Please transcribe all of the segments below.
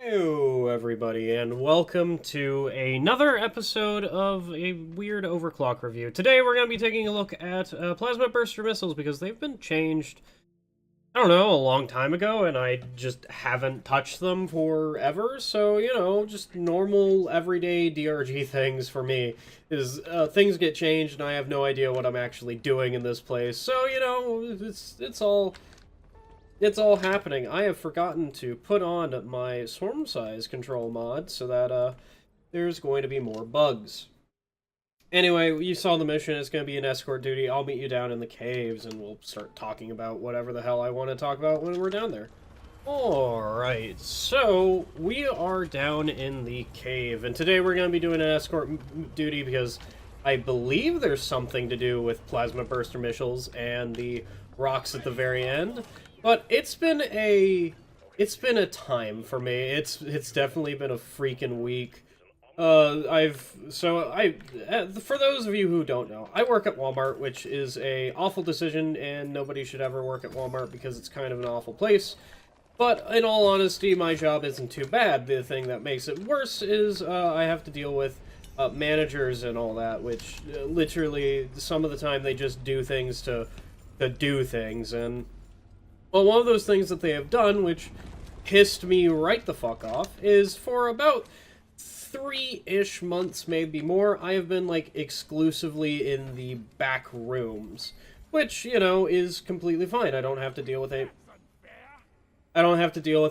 Hello, everybody, and welcome to another episode of a weird overclock review. Today, we're going to be taking a look at plasma burster missiles because they've been changed, I don't know, a long time ago, and I just haven't touched them forever. So, just normal, everyday DRG things for me is things get changed, and I have no idea what I'm actually doing in this place. So, it's all happening. I have forgotten to put on my swarm size control mod so that there's going to be more bugs. Anyway, you saw the mission. It's going to be an escort duty. I'll meet you down in the caves and we'll start talking about whatever the hell I want to talk about when we're down there. Alright, so we are down in the cave, and today we're going to be doing an escort duty because I believe there's something to do with plasma burster missiles and the rocks at the very end. But it's been a time for me. It's definitely been a freaking week. For those of you who don't know, I work at Walmart, which is a awful decision, and nobody should ever work at Walmart because it's kind of an awful place. But in all honesty, my job isn't too bad. The thing that makes it worse is I have to deal with managers and all that, which literally some of the time they just do things to do things. And well, one of those things that they have done, which pissed me right the fuck off, is for about 3-ish months, maybe more, I have been, like, exclusively in the back rooms. Which, is completely fine. I don't have to deal with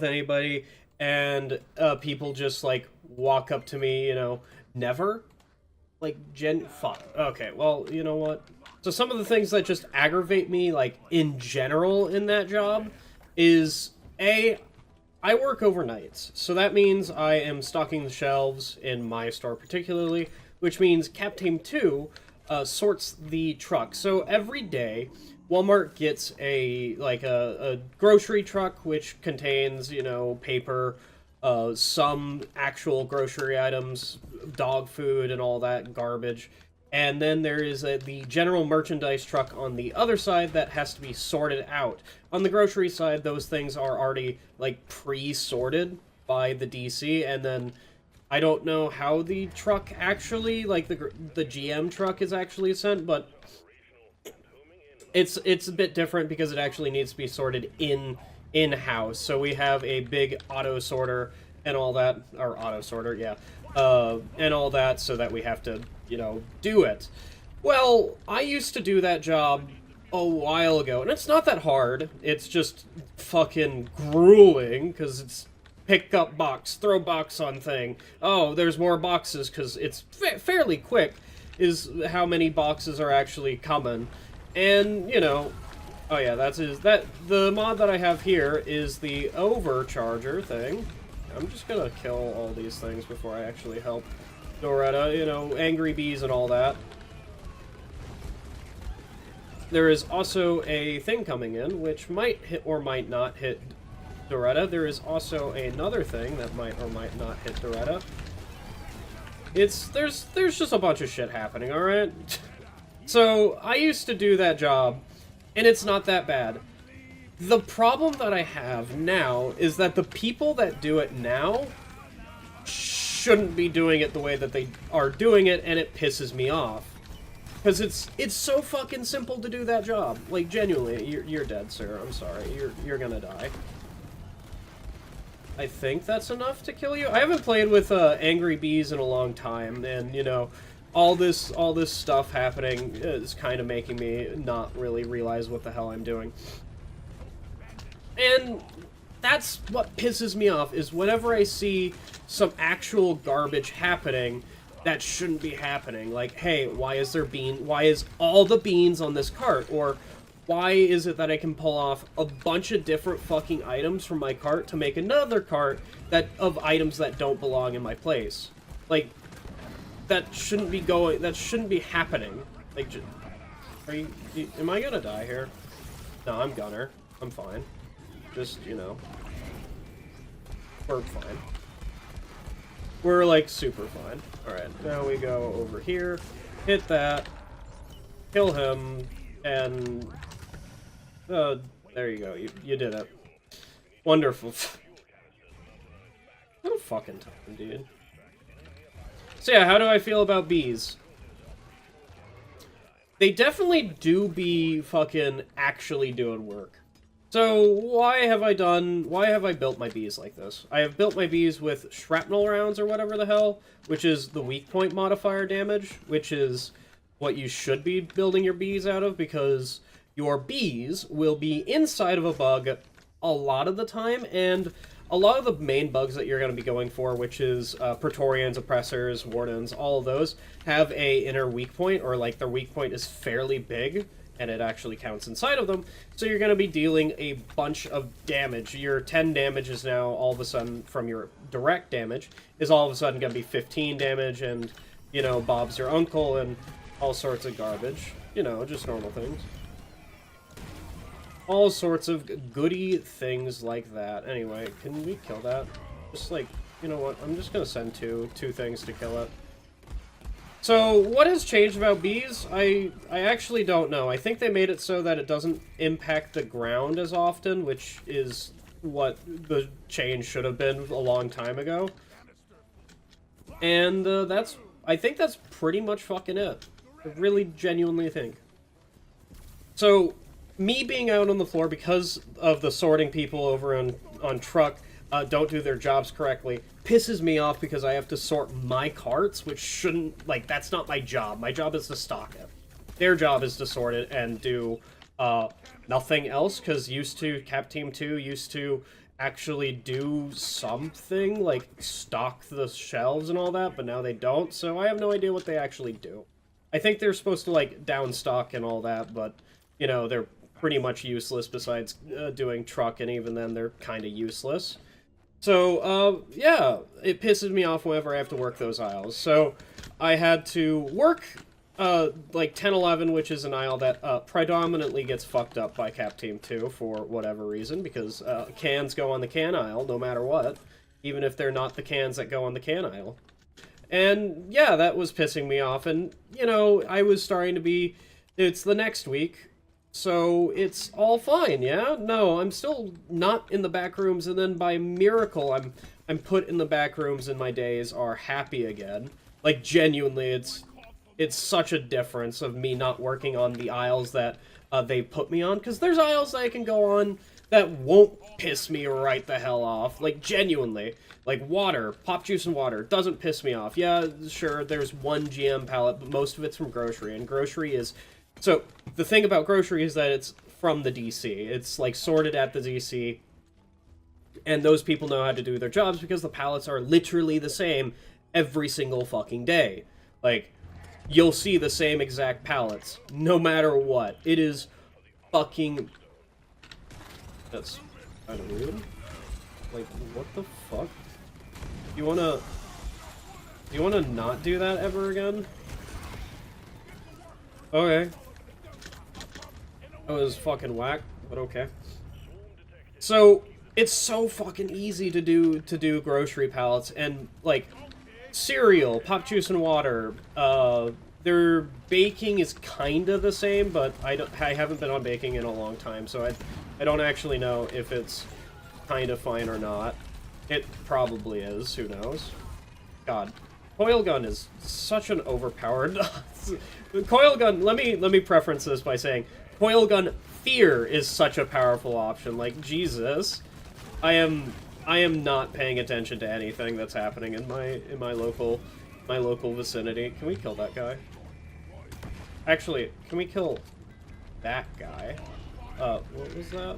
anybody, and people just, like, walk up to me, never? Like, fuck. Okay, well, you know what? So some of the things that just aggravate me, like, in general in that job, is, I work overnights. So that means I am stocking the shelves in my store particularly, which means Captain 2 sorts the truck. So every day, Walmart gets a grocery truck, which contains, paper, some actual grocery items, dog food, and all that garbage. And then there is the general merchandise truck on the other side that has to be sorted out. On the grocery side, those things are already, like, pre-sorted by the DC, and then I don't know how the truck actually, like, the GM truck is actually sent, but it's a bit different because it actually needs to be sorted in-house. So we have a big auto sorter and all that, or auto sorter, yeah, and all that, so that we have to, do it. Well, I used to do that job a while ago, and it's not that hard. It's just fucking grueling, because it's pick up box, throw box on thing. Oh, there's more boxes, because it's fairly quick, is how many boxes are actually coming. And, oh yeah, the mod that I have here is the overcharger thing. I'm just gonna kill all these things before I actually help Doretta, angry bees and all that. There is also a thing coming in, which might hit or might not hit Doretta. There is also another thing that might or might not hit Doretta. There's just a bunch of shit happening, alright? So, I used to do that job, and it's not that bad. The problem that I have now is that the people that do it now shouldn't be doing it the way that they are doing it, and it pisses me off. Because it's so fucking simple to do that job. Like, genuinely, you're dead, sir. I'm sorry. You're gonna die. I think that's enough to kill you. I haven't played with angry bees in a long time, and, all this stuff happening is kind of making me not really realize what the hell I'm doing. And that's what pisses me off, is whenever I see some actual garbage happening that shouldn't be happening. Like, hey, why is all the beans on this cart? Or why is it that I can pull off a bunch of different fucking items from my cart to make another cart of items that don't belong in my place? Like, that shouldn't be happening. Like, am I gonna die here? No, I'm gonna. I'm fine. Just, we're fine. We're, like, super fine. Alright, now we go over here, hit that, kill him, and... there you go, you did it. Wonderful. fucking time, dude. So yeah, how do I feel about bees? They definitely do be fucking actually doing work. So why have I built my bees like this? I have built my bees with shrapnel rounds or whatever the hell, which is the weak point modifier damage, which is what you should be building your bees out of, because your bees will be inside of a bug a lot of the time, and a lot of the main bugs that you're going to be going for, which is Praetorians, Oppressors, Wardens, all of those, have a inner weak point, or like their weak point is fairly big, and it actually counts inside of them, so you're going to be dealing a bunch of damage. Your 10 damage is now, all of a sudden, from your direct damage, is all of a sudden going to be 15 damage, and, you know, Bob's your uncle, and all sorts of garbage. You know, just normal things. All sorts of goody things like that. Anyway, can we kill that? Just like, you know what, I'm just going to send two things to kill it. So, what has changed about bees? I actually don't know. I think they made it so that it doesn't impact the ground as often, which is what the change should have been a long time ago. And I think that's pretty much fucking it. I really genuinely think. So, me being out on the floor because of the sorting people over on truck don't do their jobs correctly pisses me off, because I have to sort my carts, which shouldn't, like, that's not my job. My job is to stock it. Their job is to sort it and do nothing else, because Cap Team 2 used to actually do something, like stock the shelves and all that, but now they don't, so I have no idea what they actually do. I think they're supposed to, like, down stock and all that, but, you know, they're pretty much useless besides doing truck, and even then they're kind of useless. So, yeah, it pisses me off whenever I have to work those aisles. So, I had to work, like, 10-11, which is an aisle that predominantly gets fucked up by Cap Team 2 for whatever reason, because cans go on the can aisle no matter what, even if they're not the cans that go on the can aisle. And, yeah, that was pissing me off, and, you know, I was starting to be... It's the next week, so it's all fine, yeah? No, I'm still not in the back rooms, and then by miracle, I'm put in the back rooms and my days are happy again. Like, genuinely, it's such a difference of me not working on the aisles that they put me on, because there's aisles that I can go on that won't piss me right the hell off. Like, genuinely. Like, water, pop juice and water, doesn't piss me off. Yeah, sure, there's one GM pallet, but most of it's from grocery, and grocery is... So, the thing about grocery is that it's from the DC. It's, like, sorted at the DC, and those people know how to do their jobs because the pallets are literally the same every single fucking day. Like, you'll see the same exact pallets, no matter what. It is fucking... That's kind of weird. Like, what the fuck? Do you wanna not do that ever again? Okay. That was fucking whack, but okay. So, it's so fucking easy to do grocery pallets, and, like, cereal, pop juice and water, their baking is kinda the same, but I haven't been on baking in a long time, so I don't actually know if it's kinda fine or not. It probably is, who knows. God. Coil gun is such an overpowered... Coil gun, let me preference this by saying, coil gun fear is such a powerful option. Like, Jesus. I am not paying attention to anything that's happening in my local vicinity. Can we kill that guy? Actually, can we kill that guy? What was that?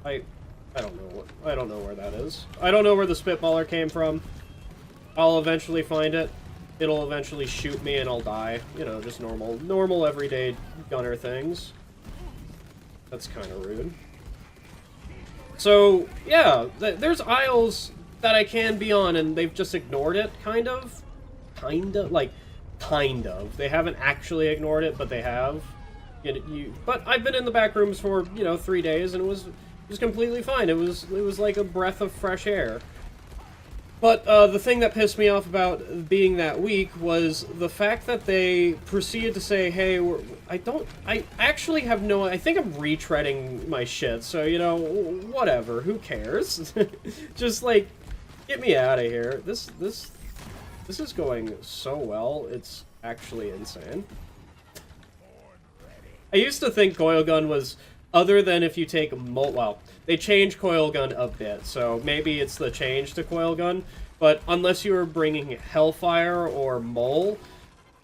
I don't know where that is. I don't know where the spitballer came from. I'll eventually find it. It'll eventually shoot me and I'll die. You know, just normal everyday gunner things. That's kind of rude. So, yeah, there's aisles that I can be on and they've just ignored it, kind of. Like, kind of. They haven't actually ignored it, but they have. But I've been in the back rooms for, 3 days and it was completely fine. It was like a breath of fresh air. But the thing that pissed me off about being that weak was the fact that they proceeded to say, hey, I actually have no, I think I'm retreading my shit, so, whatever, who cares? Just, like, Get me out of here. This is going so well. It's actually insane. I used to think coil gun was other than if you take well, they changed coil gun a bit, so maybe it's the change to coil gun. But unless you were bringing Hellfire or Mole,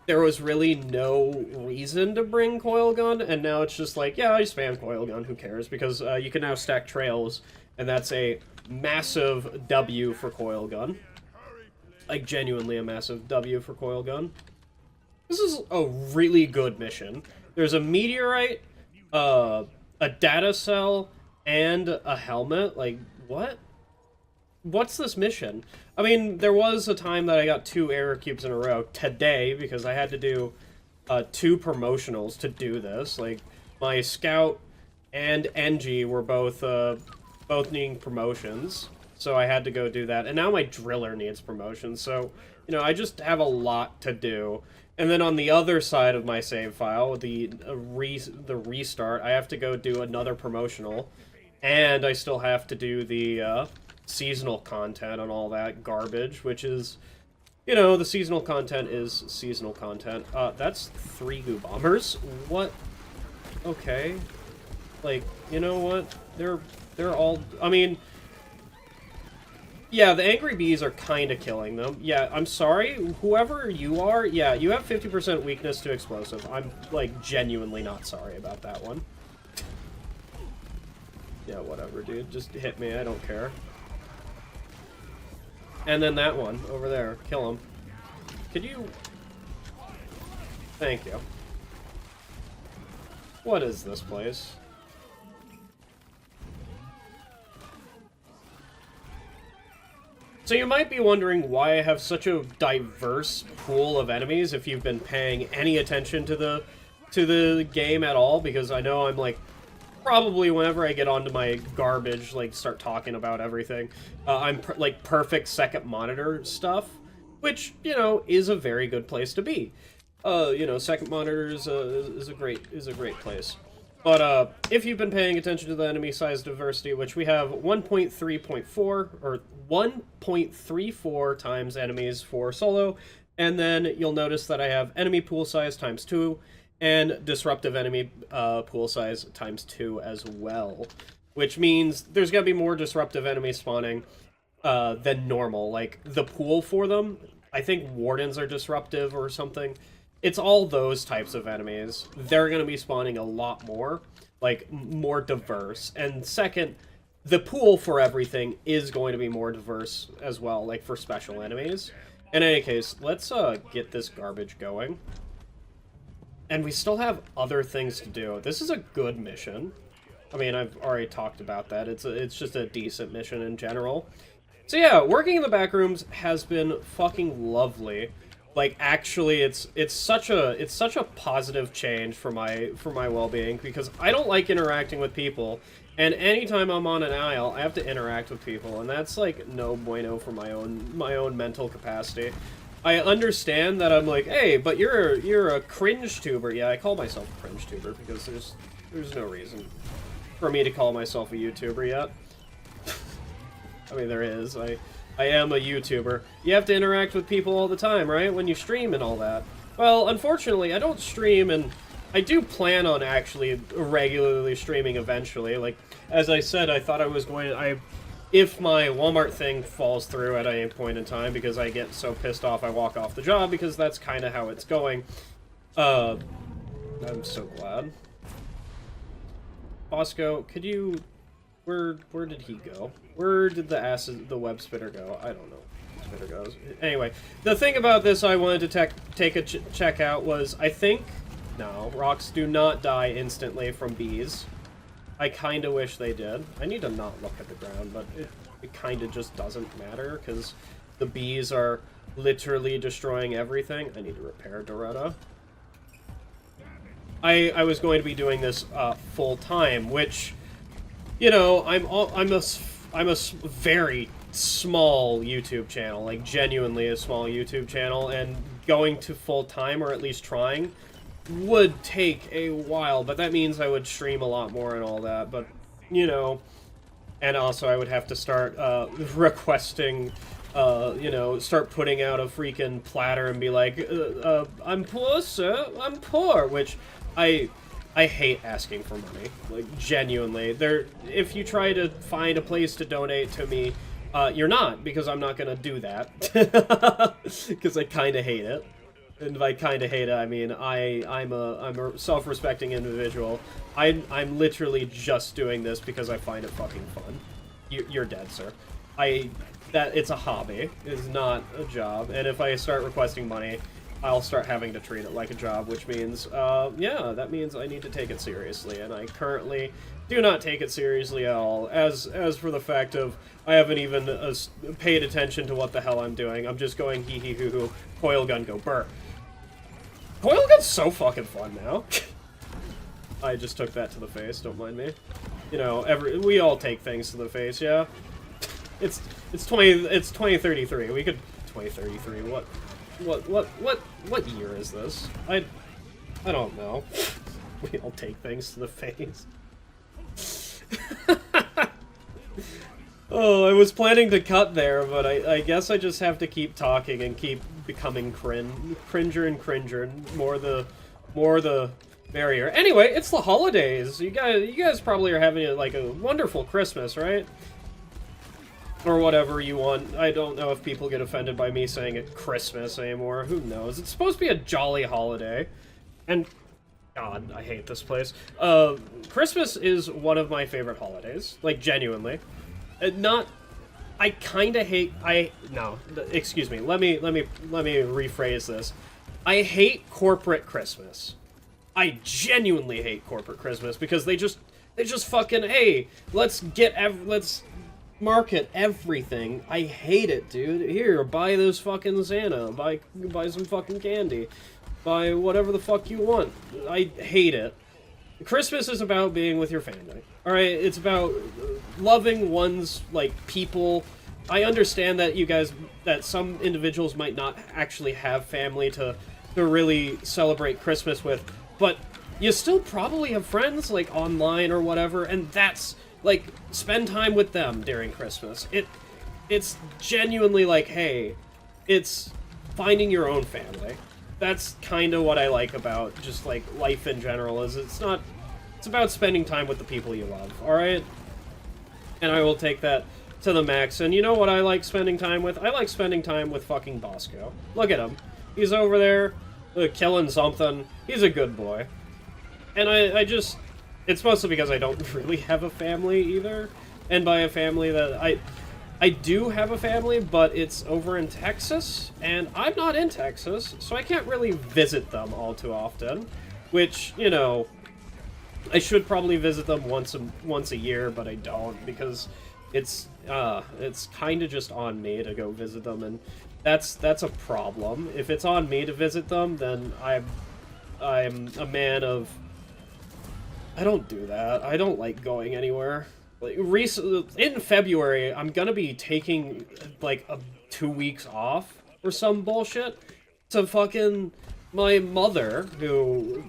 there was really no reason to bring coil gun, and now it's just like, yeah, I spam coil gun, who cares? Because you can now stack trails, and that's a massive W for coil gun. Like, genuinely a massive W for coil gun. This is a really good mission. There's a meteorite, a data cell, and a helmet. Like, what? What's this mission? I mean, there was a time that I got 2 error cubes in a row today because I had to do 2 promotionals to do this. Like, my scout and NG were both needing promotions, so I had to go do that. And now my driller needs promotions, so, you know, I just have a lot to do. And then on the other side of my save file, the restart, I have to go do another promotional, and I still have to do the seasonal content and all that garbage, which is, you know, the seasonal content is seasonal content. That's 3 goo bombers. What? Okay. Like, you know what? They're all, I mean, yeah, the angry bees are kind of killing them. Yeah, I'm sorry, whoever you are, yeah, you have 50% weakness to explosive. I'm, like, genuinely not sorry about that one. Yeah, whatever, dude. Just hit me, I don't care. And then that one, over there. Kill him. Could you... Thank you. What is this place? So you might be wondering why I have such a diverse pool of enemies if you've been paying any attention to the game at all, because I know I'm like, probably whenever I get onto my garbage, like, start talking about everything, I'm like perfect second monitor stuff, which, you know, is a very good place to be. You know, second monitor is a great place. But if you've been paying attention to the enemy size diversity, which we have 1.3.4 or 1.34 times enemies for solo, and then you'll notice that I have enemy pool size times 2 and disruptive enemy pool size times 2 as well, which means there's gonna be more disruptive enemies spawning than normal. Like, the pool for them, I think wardens are disruptive or something. It's all those types of enemies. They're gonna be spawning a lot more, like, more diverse. And second, the pool for everything is going to be more diverse as well, like for special enemies. In any case, let's get this garbage going. And we still have other things to do. This is a good mission. I mean, I've already talked about that. It's just a decent mission in general. So yeah, working in the back rooms has been fucking lovely. Like, actually, it's such a positive change for my well-being, because I don't like interacting with people, and anytime I'm on an isle, I have to interact with people, and that's like no bueno for my own mental capacity. I understand that I'm like, hey, but you're a cringe tuber. Yeah, I call myself a cringe tuber because there's no reason for me to call myself a YouTuber yet. I mean, there is. I am a YouTuber. You have to interact with people all the time, right? When you stream and all that. Well, unfortunately, I don't stream, and I do plan on actually regularly streaming eventually. Like, as I said, I thought I was going to... If my Walmart thing falls through at any point in time, because I get so pissed off I walk off the job, because that's kind of how it's going. I'm so glad. Bosco, could you... Where did he go? Where did the web spitter go? I don't know where the spitter goes. Anyway, the thing about this I wanted to take a check out was, I think... No, rocks do not die instantly from bees. I kind of wish they did. I need to not look at the ground, but it kind of just doesn't matter, because the bees are literally destroying everything. I need to repair Doretta. I was going to be doing this full-time, which, you know, I'm a very small YouTube channel, like genuinely a small YouTube channel, and going to full-time, or at least trying, would take a while, but that means I would stream a lot more and all that, but, you know, and also I would have to start requesting you know, start putting out a freaking platter and be like, I'm poor, sir, I'm poor, which I hate asking for money, like, genuinely. If you try to find a place to donate to me, you're not, because I'm not gonna do that, because I kinda hate it. And by kinda hate it, I mean, I'm a self-respecting individual. I'm literally just doing this because I find it fucking fun. You're dead, sir. It's a hobby, it's not a job, and if I start requesting money, I'll start having to treat it like a job, which means, yeah, that means I need to take it seriously, and I currently do not take it seriously at all. As for the fact of, I haven't even paid attention to what the hell I'm doing. I'm just going hee hee hoo hoo, coil gun go burr. Coil gun's so fucking fun now. I just took that to the face, don't mind me. You know, we all take things to the face, yeah? It's 2033. We could 2033. What year is this? I don't know. We all take things to the face. Oh, I was planning to cut there, but I guess I just have to keep talking and keep becoming cringer and cringer, and more the merrier. Anyway, it's the holidays. You guys probably are having like a wonderful Christmas, right? Or whatever you want. I don't know if people get offended by me saying it Christmas anymore. Who knows? It's supposed to be a jolly holiday. And, God, I hate this place. Christmas is one of my favorite holidays. Like, genuinely. I kinda hate, no, excuse me. Let me rephrase this. I hate corporate Christmas. I genuinely hate corporate Christmas because they just fucking, hey, let's market everything. I hate it, dude. Here, buy this fucking Santa. Buy some fucking candy. Buy whatever the fuck you want. I hate it. Christmas is about being with your family. Alright, it's about loving one's, like, people. I understand that that some individuals might not actually have family to really celebrate Christmas with, but you still probably have friends, like, online or whatever, and that's, like, spend time with them during Christmas. It's genuinely like, hey, it's finding your own family. That's kind of what I like about just, like, life in general, is it's about spending time with the people you love, alright? And I will take that to the max. And you know what I like spending time with? I like spending time with fucking Bosco. Look at him. He's over there, killing something. He's a good boy. And I just... It's mostly because I don't really have a family either. And by a family that I do have a family, but it's over in Texas, and I'm not in Texas, so I can't really visit them all too often. Which, you know, I should probably visit them once a year, but I don't, because it's kind of just on me to go visit them, and that's a problem. If it's on me to visit them, then I'm a man of... I don't do that. I don't like going anywhere. Like, in February, I'm gonna be taking, like, 2 weeks off or some bullshit to fucking my mother, who,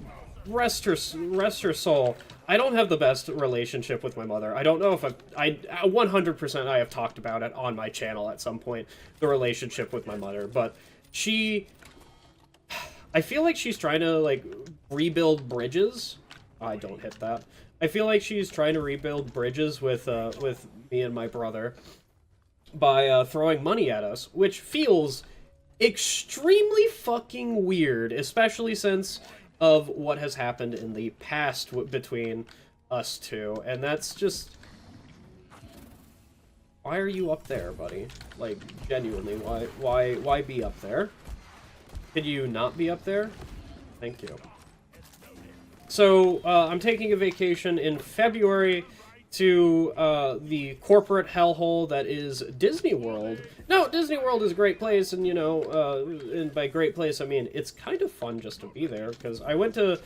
rest her soul. I don't have the best relationship with my mother. I don't know if 100% I have talked about it on my channel at some point, the relationship with my mother, but I feel like she's trying to, like, rebuild bridges. I don't hit that. I feel like she's trying to rebuild bridges with me and my brother by throwing money at us, which feels extremely fucking weird, especially since of what has happened in the past between us two, and that's just... Why are you up there, buddy? Like, genuinely, why be up there? Could you not be up there? Thank you. So, I'm taking a vacation in February to the corporate hellhole that is Disney World. Now, Disney World is a great place, and, you know, and by great place, I mean, it's kind of fun just to be there, because I went to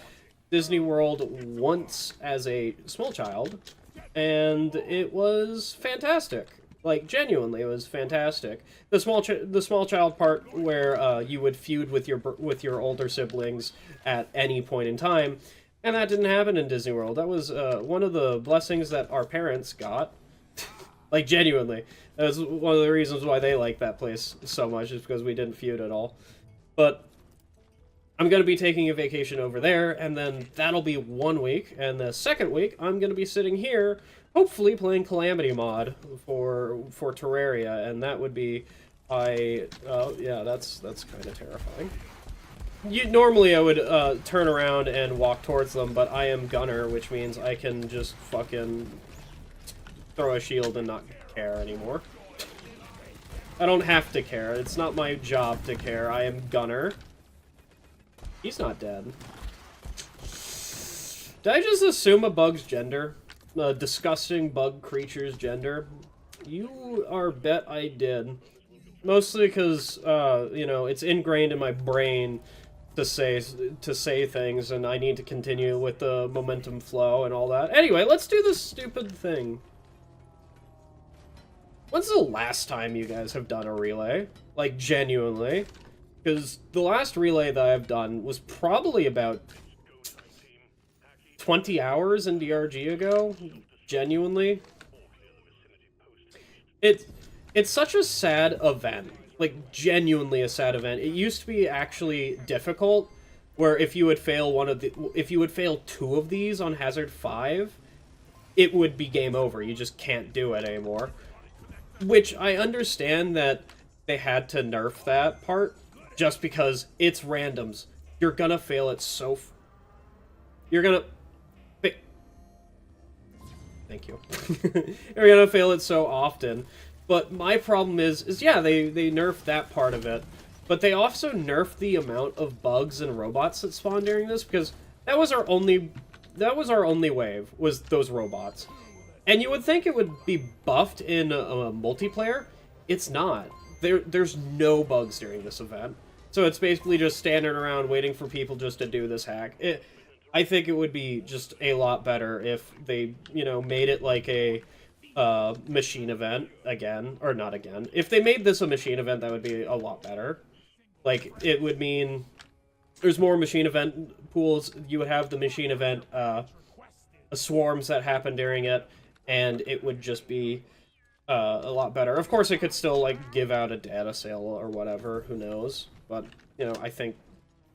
Disney World once as a small child, and it was fantastic. Like, genuinely, it was fantastic. The small child part where you would feud with your older siblings at any point in time. And that didn't happen in Disney World. That was one of the blessings that our parents got. Like, genuinely. That's one of the reasons why they like that place so much, is because we didn't feud at all. But I'm going to be taking a vacation over there, and then that'll be 1 week. And the second week, I'm going to be sitting here, hopefully playing Calamity mod for Terraria, and that would be... yeah, that's kind of terrifying. Normally I would turn around and walk towards them, but I am Gunner, which means I can just fucking throw a shield and not care anymore. I don't have to care. It's not my job to care. I am Gunner. He's not dead. Did I just assume a bug's gender? A disgusting bug creature's gender? You are bet I did. Mostly because, you know, it's ingrained in my brain to say things, and I need to continue with the momentum flow and all that. Anyway, let's do this stupid thing. When's the last time you guys have done a relay? Like, genuinely. Because the last relay that I've done was probably about 20 hours in DRG ago. Genuinely. It's such a sad event. Like, genuinely a sad event. It used to be actually difficult, where if you would fail if you would fail 2 of these on Hazard 5, it would be game over. You just can't do it anymore. Which, I understand that they had to nerf that part, just because it's randoms. You're gonna fail it so... You're gonna... Thank you. You're gonna fail it so often. But my problem is yeah, they nerfed that part of it. But they also nerfed the amount of bugs and robots that spawned during this, because that was our only wave, was those robots. And you would think it would be buffed in a multiplayer. It's not. There's no bugs during this event. So it's basically just standing around waiting for people just to do this hack. I think it would be just a lot better if they, you know, made it like a machine event again. Or not again. If they made this a machine event, that would be a lot better. Like, it would mean there's more machine event pools. You would have the machine event swarms that happen during it, and it would just be a lot better. Of course, it could still, like, give out a data sale or whatever, who knows. But, you know, I think...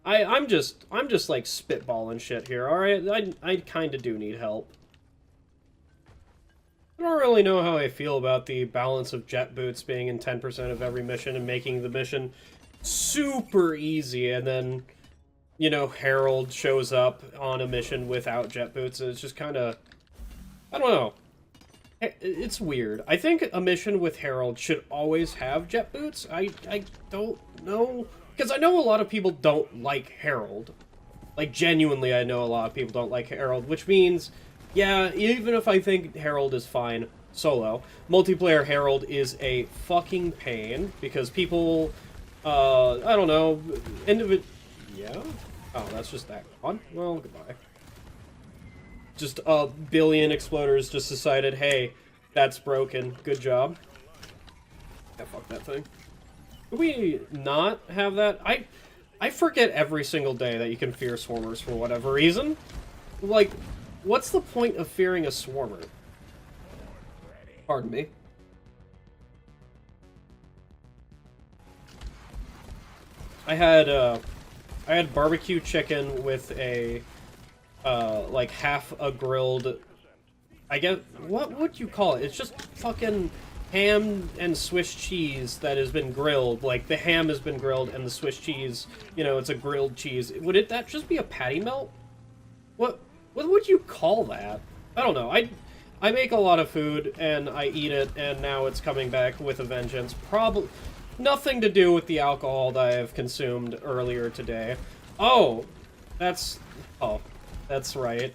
I'm just, like, spitballing shit here, alright? I kind of do need help. I don't really know how I feel about the balance of jet boots being in 10% of every mission and making the mission super easy, and then, you know, Harold shows up on a mission without jet boots, and it's just kind of... I don't know. It's weird. I think a mission with Harold should always have jet boots. I don't know. Because I know a lot of people don't like Harold. Like, genuinely, I know a lot of people don't like Harold, which means, yeah, even if I think Harold is fine solo, multiplayer Harold is a fucking pain, because people, I don't know, yeah? Oh, that's just that gone? Well, goodbye. Just a billion exploders just decided, hey, that's broken. Good job. Yeah, fuck that thing. Do we not have that? I forget every single day that you can fear swarmers for whatever reason. Like, what's the point of fearing a swarmer? Pardon me. I had barbecue chicken with a like half a grilled, I guess, what would you call it? It's just fucking ham and Swiss cheese that has been grilled. Like, the ham has been grilled and the Swiss cheese, you know, it's a grilled cheese. Would that just be a patty melt? What would you call that? I don't know. I make a lot of food and I eat it, and now it's coming back with a vengeance. Probably nothing to do with the alcohol that I have consumed earlier today. Oh, that's right.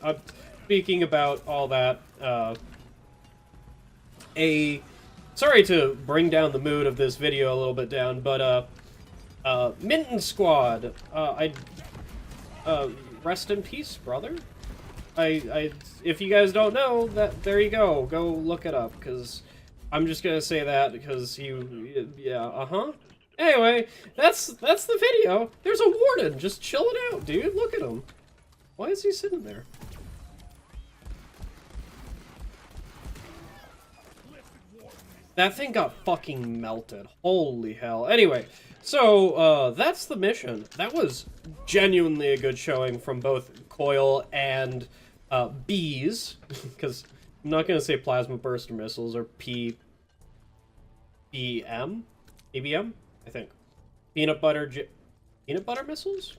Speaking about all that, sorry to bring down the mood of this video a little bit down, but, Minton Squad, rest in peace, brother. If you guys don't know, there you go. Go look it up, because I'm just gonna say that because yeah, Anyway, that's the video. There's a warden just chilling out, dude. Look at him. Why is he sitting there? That thing got fucking melted. Holy hell. Anyway, so, that's the mission. That was genuinely a good showing from both Coil and, Bees. Because I'm not gonna say Plasma Burster Missiles, or PBM? PBM? I think. Peanut Butter Missiles?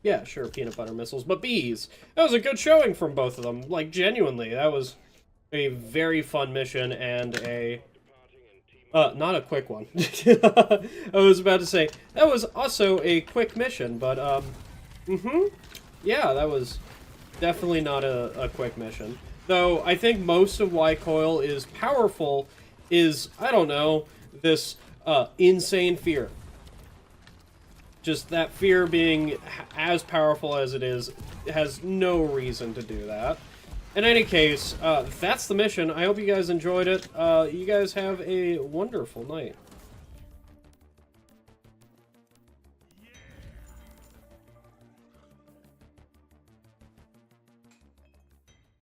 Yeah, sure, Peanut Butter Missiles. But Bees! That was a good showing from both of them. Like, genuinely, that was a very fun mission and a... not a quick one. I was about to say, that was also a quick mission, but, yeah, that was definitely not a quick mission. Though, I think most of why Coil is powerful is, I don't know, this, insane fear. Just that fear being as powerful as it is has no reason to do that. In any case, that's the mission. I hope you guys enjoyed it. You guys have a wonderful night.